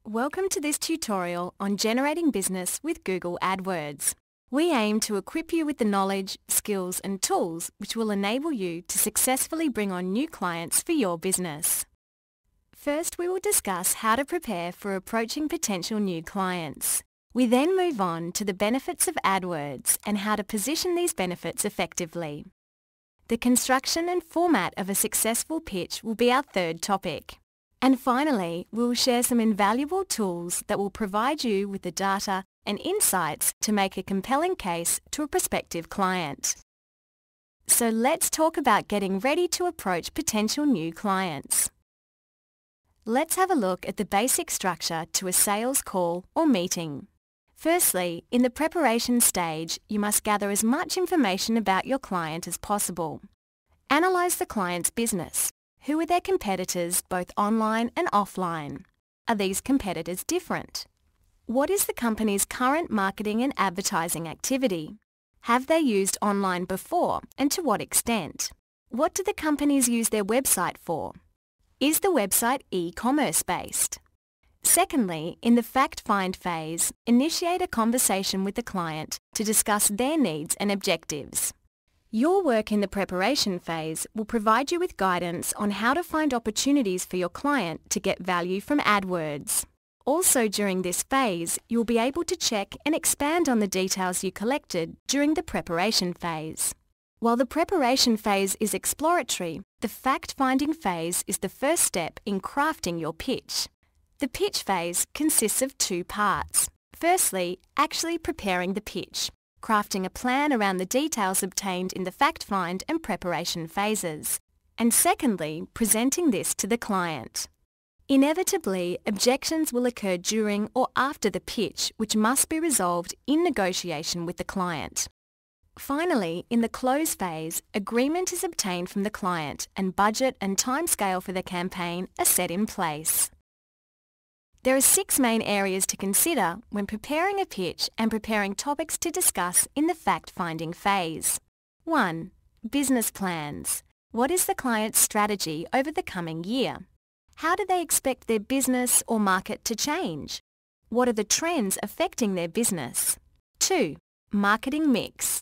Welcome to this tutorial on generating business with Google AdWords. We aim to equip you with the knowledge, skills and tools which will enable you to successfully bring on new clients for your business. First, we will discuss how to prepare for approaching potential new clients. We then move on to the benefits of AdWords and how to position these benefits effectively. The construction and format of a successful pitch will be our third topic. And finally, we will share some invaluable tools that will provide you with the data and insights to make a compelling case to a prospective client. So let's talk about getting ready to approach potential new clients. Let's have a look at the basic structure to a sales call or meeting. Firstly, in the preparation stage, you must gather as much information about your client as possible. Analyze the client's business. Who are their competitors, both online and offline? Are these competitors different? What is the company's current marketing and advertising activity? Have they used online before, and to what extent? What do the companies use their website for? Is the website e-commerce based? Secondly, in the fact-find phase, initiate a conversation with the client to discuss their needs and objectives. Your work in the preparation phase will provide you with guidance on how to find opportunities for your client to get value from AdWords. Also during this phase, you'll be able to check and expand on the details you collected during the preparation phase. While the preparation phase is exploratory, the fact-finding phase is the first step in crafting your pitch. The pitch phase consists of two parts. Firstly, actually preparing the pitch, crafting a plan around the details obtained in the fact-find and preparation phases. And secondly, presenting this to the client. Inevitably, objections will occur during or after the pitch, which must be resolved in negotiation with the client. Finally, in the close phase, agreement is obtained from the client and budget and timescale for the campaign are set in place. There are 6 main areas to consider when preparing a pitch and preparing topics to discuss in the fact-finding phase. 1. Business plans. What is the client's strategy over the coming year? How do they expect their business or market to change? What are the trends affecting their business? 2. Marketing mix.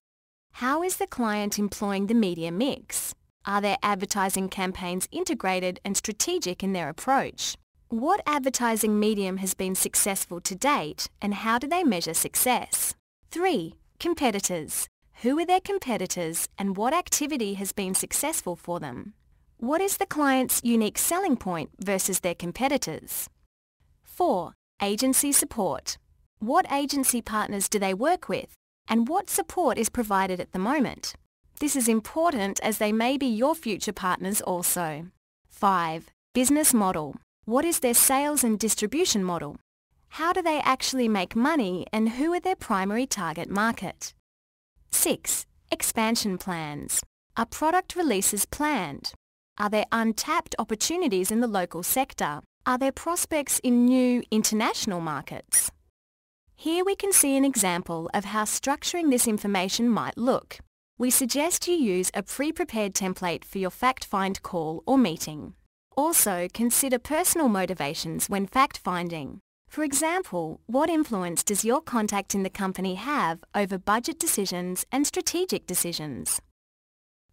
How is the client employing the media mix? Are their advertising campaigns integrated and strategic in their approach? What advertising medium has been successful to date and how do they measure success? 3. Competitors. Who are their competitors and what activity has been successful for them? What is the client's unique selling point versus their competitors? 4. Agency support. What agency partners do they work with and what support is provided at the moment? This is important as they may be your future partners also. 5. Business model. What is their sales and distribution model? How do they actually make money and who are their primary target market? 6. Expansion plans. Are product releases planned? Are there untapped opportunities in the local sector? Are there prospects in new international markets? Here we can see an example of how structuring this information might look. We suggest you use a pre-prepared template for your fact-find call or meeting. Also, consider personal motivations when fact-finding. For example, what influence does your contact in the company have over budget decisions and strategic decisions?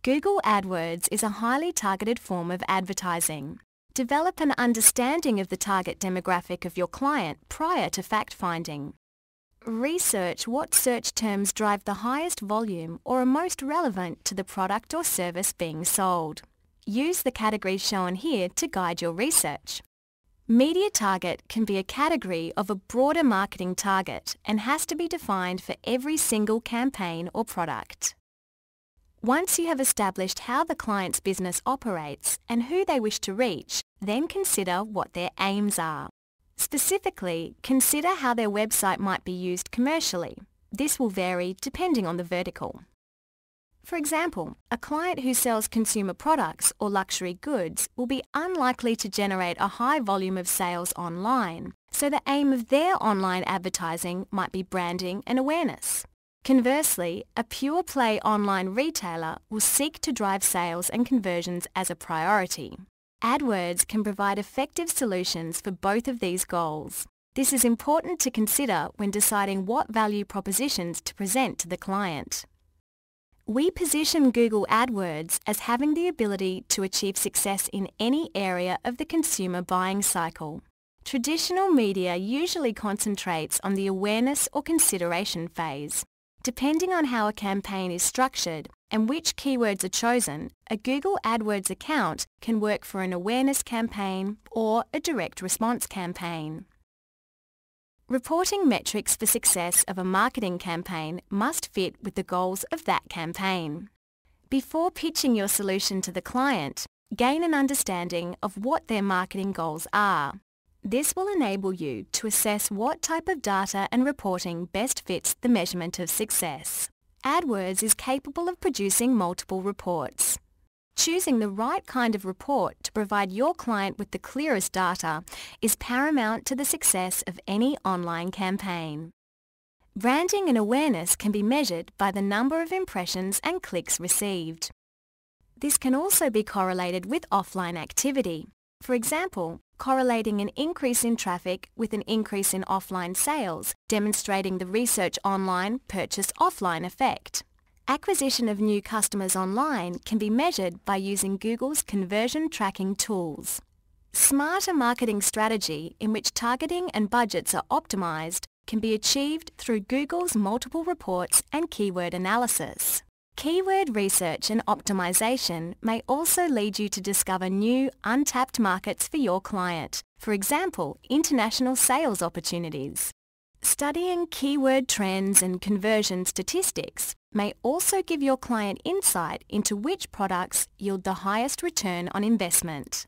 Google AdWords is a highly targeted form of advertising. Develop an understanding of the target demographic of your client prior to fact-finding. Research what search terms drive the highest volume or are most relevant to the product or service being sold. Use the categories shown here to guide your research. Media target can be a category of a broader marketing target and has to be defined for every single campaign or product. Once you have established how the client's business operates and who they wish to reach, then consider what their aims are. Specifically, consider how their website might be used commercially. This will vary depending on the vertical. For example, a client who sells consumer products or luxury goods will be unlikely to generate a high volume of sales online, so the aim of their online advertising might be branding and awareness. Conversely, a pure-play online retailer will seek to drive sales and conversions as a priority. AdWords can provide effective solutions for both of these goals. This is important to consider when deciding what value propositions to present to the client. We position Google AdWords as having the ability to achieve success in any area of the consumer buying cycle. Traditional media usually concentrates on the awareness or consideration phase. Depending on how a campaign is structured and which keywords are chosen, a Google AdWords account can work for an awareness campaign or a direct response campaign. Reporting metrics for success of a marketing campaign must fit with the goals of that campaign. Before pitching your solution to the client, gain an understanding of what their marketing goals are. This will enable you to assess what type of data and reporting best fits the measurement of success. AdWords is capable of producing multiple reports. Choosing the right kind of report to provide your client with the clearest data is paramount to the success of any online campaign. Branding and awareness can be measured by the number of impressions and clicks received. This can also be correlated with offline activity. For example, correlating an increase in traffic with an increase in offline sales, demonstrating the research online, purchase offline effect. Acquisition of new customers online can be measured by using Google's conversion tracking tools. Smarter marketing strategy in which targeting and budgets are optimized can be achieved through Google's multiple reports and keyword analysis. Keyword research and optimization may also lead you to discover new, untapped markets for your client, for example, international sales opportunities. Studying keyword trends and conversion statistics may also give your client insight into which products yield the highest return on investment.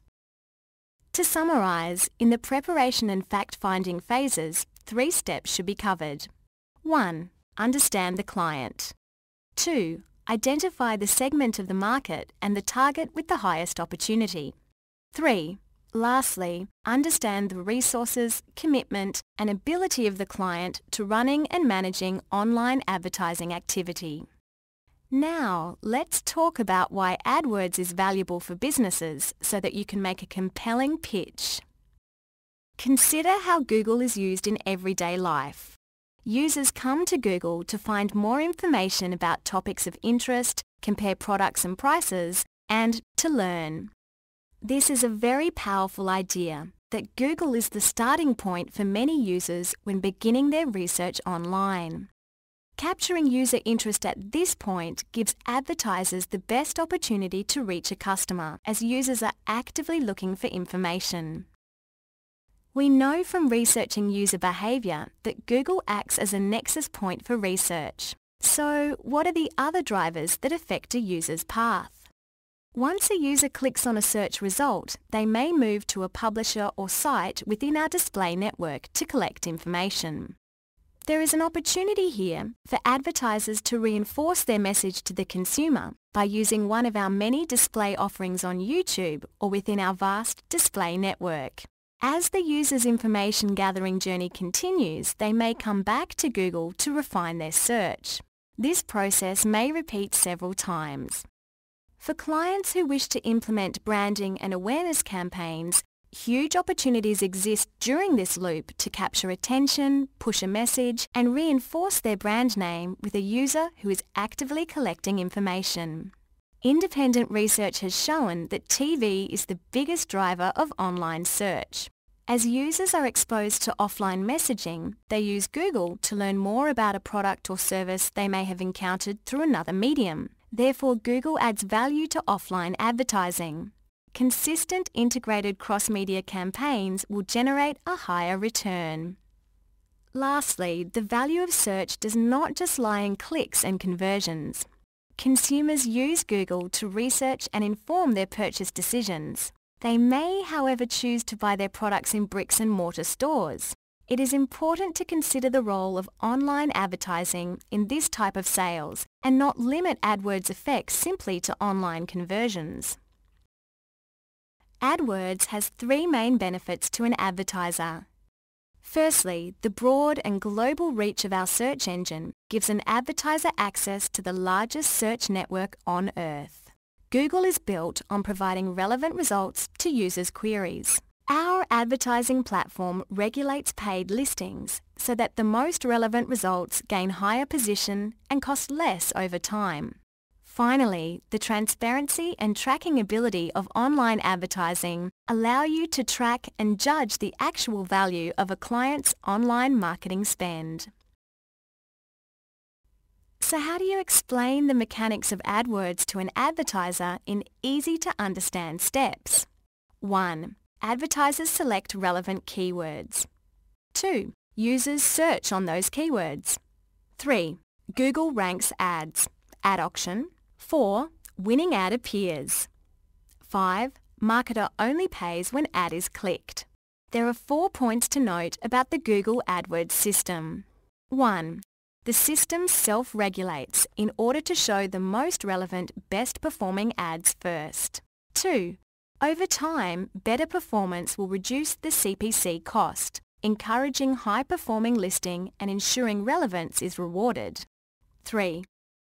To summarize, in the preparation and fact-finding phases, 3 steps should be covered. 1. Understand the client. 2. Identify the segment of the market and the target with the highest opportunity. 3. Lastly, understand the resources, commitment, and ability of the client to running and managing online advertising activity. Now, let's talk about why AdWords is valuable for businesses so that you can make a compelling pitch. Consider how Google is used in everyday life. Users come to Google to find more information about topics of interest, compare products and prices, and to learn. This is a very powerful idea that Google is the starting point for many users when beginning their research online. Capturing user interest at this point gives advertisers the best opportunity to reach a customer, as users are actively looking for information. We know from researching user behavior that Google acts as a nexus point for research. So, what are the other drivers that affect a user's path? Once a user clicks on a search result, they may move to a publisher or site within our display network to collect information. There is an opportunity here for advertisers to reinforce their message to the consumer by using one of our many display offerings on YouTube or within our vast display network. As the user's information gathering journey continues, they may come back to Google to refine their search. This process may repeat several times. For clients who wish to implement branding and awareness campaigns, huge opportunities exist during this loop to capture attention, push a message, and reinforce their brand name with a user who is actively collecting information. Independent research has shown that TV is the biggest driver of online search. As users are exposed to offline messaging, they use Google to learn more about a product or service they may have encountered through another medium. Therefore, Google adds value to offline advertising. Consistent integrated cross-media campaigns will generate a higher return. Lastly, the value of search does not just lie in clicks and conversions. Consumers use Google to research and inform their purchase decisions. They may, however, choose to buy their products in bricks and mortar stores. It is important to consider the role of online advertising in this type of sales and not limit AdWords' effects simply to online conversions. AdWords has 3 main benefits to an advertiser. Firstly, the broad and global reach of our search engine gives an advertiser access to the largest search network on Earth. Google is built on providing relevant results to users' queries. Our advertising platform regulates paid listings so that the most relevant results gain higher position and cost less over time. Finally, the transparency and tracking ability of online advertising allow you to track and judge the actual value of a client's online marketing spend. So how do you explain the mechanics of AdWords to an advertiser in easy-to-understand steps? 1. Advertisers select relevant keywords. 2. Users search on those keywords. 3. Google ranks ads. Ad auction. 4. Winning ad appears. 5. Marketer only pays when ad is clicked. There are 4 points to note about the Google AdWords system. 1. The system self-regulates in order to show the most relevant, best-performing ads first. 2. Over time, better performance will reduce the CPC cost, encouraging high-performing listing and ensuring relevance is rewarded. 3.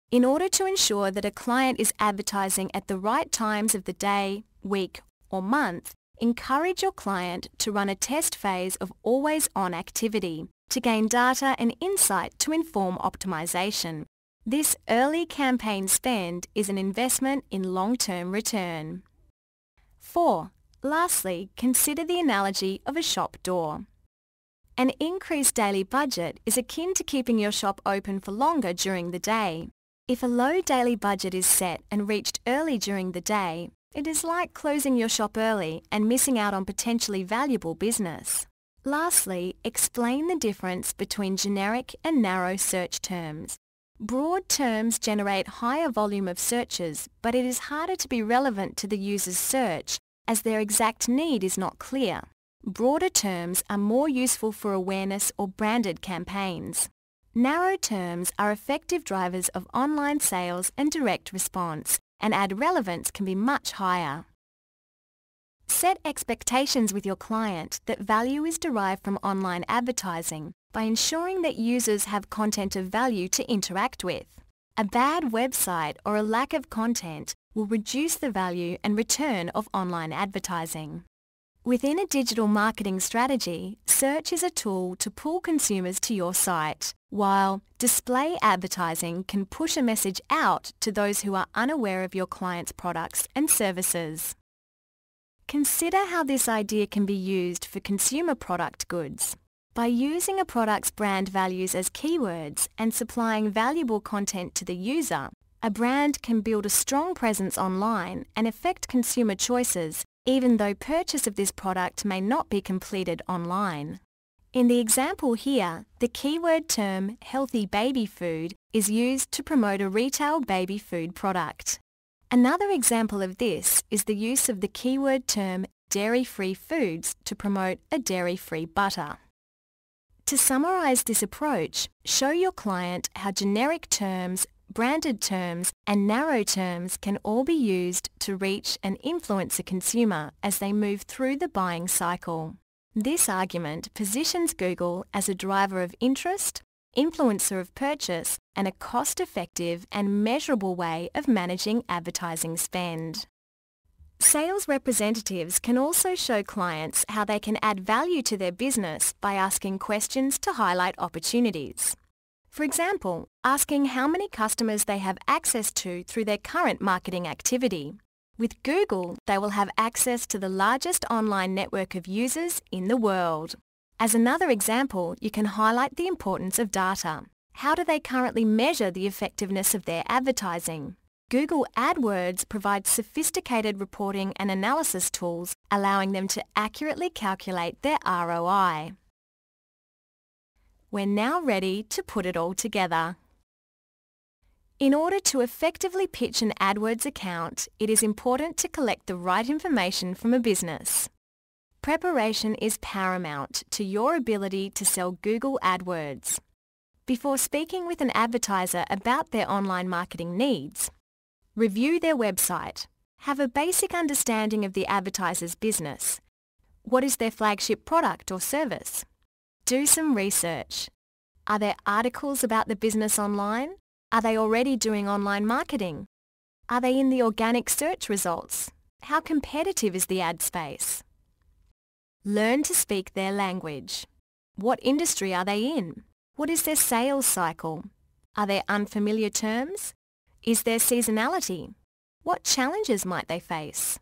In order to ensure that a client is advertising at the right times of the day, week, or month, encourage your client to run a test phase of always-on activity to gain data and insight to inform optimization. This early campaign spend is an investment in long-term return. 4. Lastly, consider the analogy of a shop door. An increased daily budget is akin to keeping your shop open for longer during the day. If a low daily budget is set and reached early during the day, it is like closing your shop early and missing out on potentially valuable business. Lastly, explain the difference between generic and narrow search terms. Broad terms generate higher volume of searches, but it is harder to be relevant to the user's search as their exact need is not clear. Broader terms are more useful for awareness or branded campaigns. Narrow terms are effective drivers of online sales and direct response, and ad relevance can be much higher. Set expectations with your client that value is derived from online advertising by ensuring that users have content of value to interact with. A bad website or a lack of content will reduce the value and return of online advertising. Within a digital marketing strategy, search is a tool to pull consumers to your site, while display advertising can push a message out to those who are unaware of your client's products and services. Consider how this idea can be used for consumer product goods. By using a product's brand values as keywords and supplying valuable content to the user, a brand can build a strong presence online and affect consumer choices, even though purchase of this product may not be completed online. In the example here, the keyword term healthy baby food is used to promote a retail baby food product. Another example of this is the use of the keyword term dairy-free foods to promote a dairy-free butter. To summarize this approach, show your client how generic terms, branded terms, and narrow terms can all be used to reach and influence a consumer as they move through the buying cycle. This argument positions Google as a driver of interest, influencer of purchase, and a cost-effective and measurable way of managing advertising spend. Sales representatives can also show clients how they can add value to their business by asking questions to highlight opportunities. For example, asking how many customers they have access to through their current marketing activity. With Google, they will have access to the largest online network of users in the world. As another example, you can highlight the importance of data. How do they currently measure the effectiveness of their advertising? Google AdWords provides sophisticated reporting and analysis tools, allowing them to accurately calculate their ROI. We're now ready to put it all together. In order to effectively pitch an AdWords account, it is important to collect the right information from a business. Preparation is paramount to your ability to sell Google AdWords. Before speaking with an advertiser about their online marketing needs, review their website. Have a basic understanding of the advertiser's business. What is their flagship product or service? Do some research. Are there articles about the business online? Are they already doing online marketing? Are they in the organic search results? How competitive is the ad space? Learn to speak their language. What industry are they in? What is their sales cycle? Are there unfamiliar terms? Is there seasonality? What challenges might they face?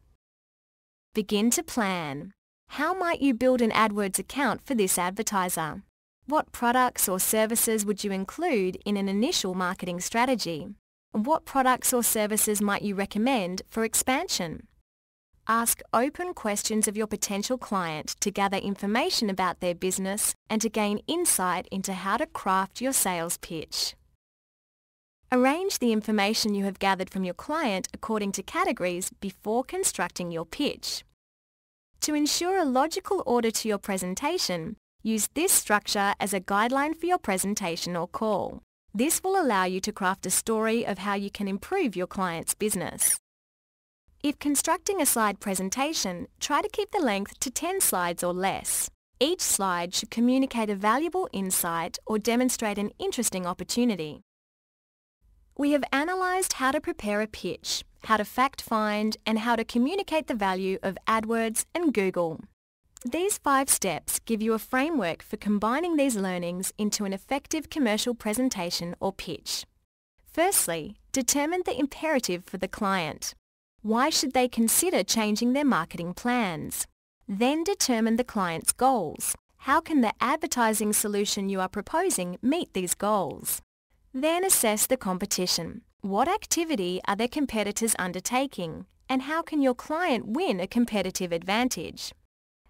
Begin to plan. How might you build an AdWords account for this advertiser? What products or services would you include in an initial marketing strategy? And what products or services might you recommend for expansion? Ask open questions of your potential client to gather information about their business and to gain insight into how to craft your sales pitch. Arrange the information you have gathered from your client according to categories before constructing your pitch. To ensure a logical order to your presentation, use this structure as a guideline for your presentation or call. This will allow you to craft a story of how you can improve your client's business. If constructing a slide presentation, try to keep the length to 10 slides or less. Each slide should communicate a valuable insight or demonstrate an interesting opportunity. We have analysed how to prepare a pitch, how to fact-find, and how to communicate the value of AdWords and Google. These 5 steps give you a framework for combining these learnings into an effective commercial presentation or pitch. Firstly, determine the imperative for the client. Why should they consider changing their marketing plans? Then determine the client's goals. How can the advertising solution you are proposing meet these goals? Then assess the competition. What activity are their competitors undertaking? And how can your client win a competitive advantage?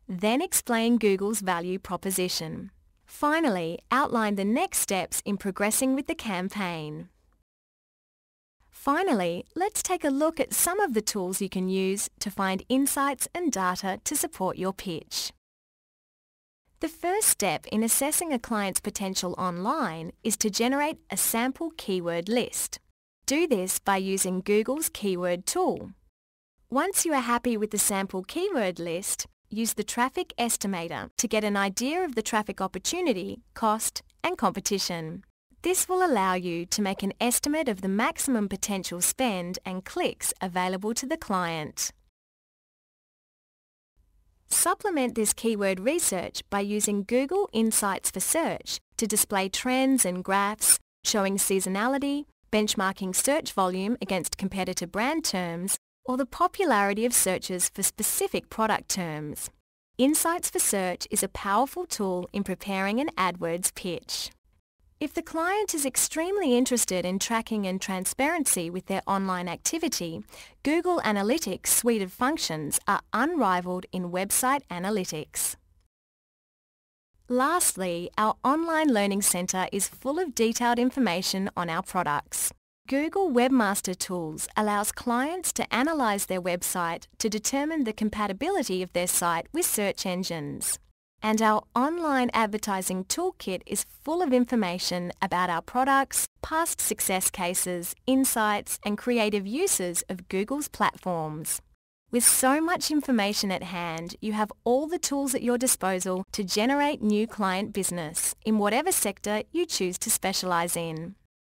Then explain Google's value proposition. Finally, outline the next steps in progressing with the campaign. Finally, let's take a look at some of the tools you can use to find insights and data to support your pitch. The first step in assessing a client's potential online is to generate a sample keyword list. Do this by using Google's keyword tool. Once you are happy with the sample keyword list, use the traffic estimator to get an idea of the traffic opportunity, cost, and competition. This will allow you to make an estimate of the maximum potential spend and clicks available to the client. Supplement this keyword research by using Google Insights for Search to display trends and graphs showing seasonality, benchmarking search volume against competitor brand terms, or the popularity of searches for specific product terms. Insights for Search is a powerful tool in preparing an AdWords pitch. If the client is extremely interested in tracking and transparency with their online activity, Google Analytics' suite of functions are unrivaled in website analytics. Lastly, our online learning centre is full of detailed information on our products. Google Webmaster Tools allows clients to analyse their website to determine the compatibility of their site with search engines. And our online advertising toolkit is full of information about our products, past success cases, insights, and creative uses of Google's platforms. With so much information at hand, you have all the tools at your disposal to generate new client business in whatever sector you choose to specialise in.